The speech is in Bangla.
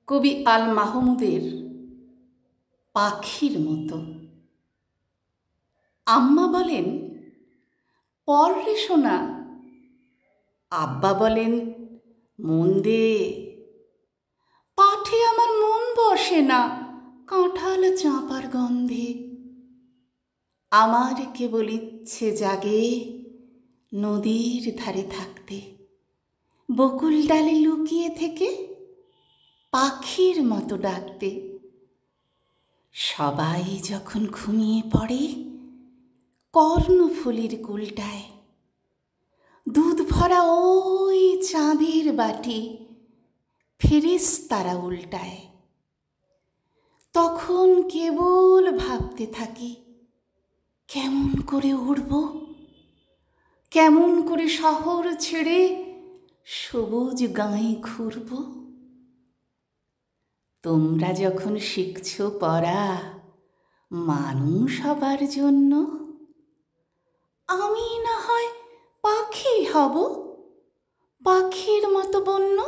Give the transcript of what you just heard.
কবি আল মাহমুদের পাখির মতো। আম্মা বলেন, পর রে সোনা। আব্বা বলেন, মন দে। পাঠে আমার মন বসে না কাঁঠাল চাঁপার গন্ধে। আমার কেবল ইচ্ছে জাগে নদীর ধারে থাকতে, বকুল ডালে লুকিয়ে থেকে পাখির মতো ডাকতে। সবাই যখন ঘুমিয়ে পড়ে কর্ণফুলীর কুলটায়, দুধ ভরা ওই চাঁদের বাটি ফেরেশতারা উল্টায়, তখন কেবল ভাবতে থাকি কেমন করে উড়ব, কেমন করে শহর ছেড়ে সবুজ গাঁয়ে ঘুরব। তোমরা যখন শিখছ পড়া মানুষ হবার জন্য, আমি না হয় পাখি হব, পাখির মতো বন্য।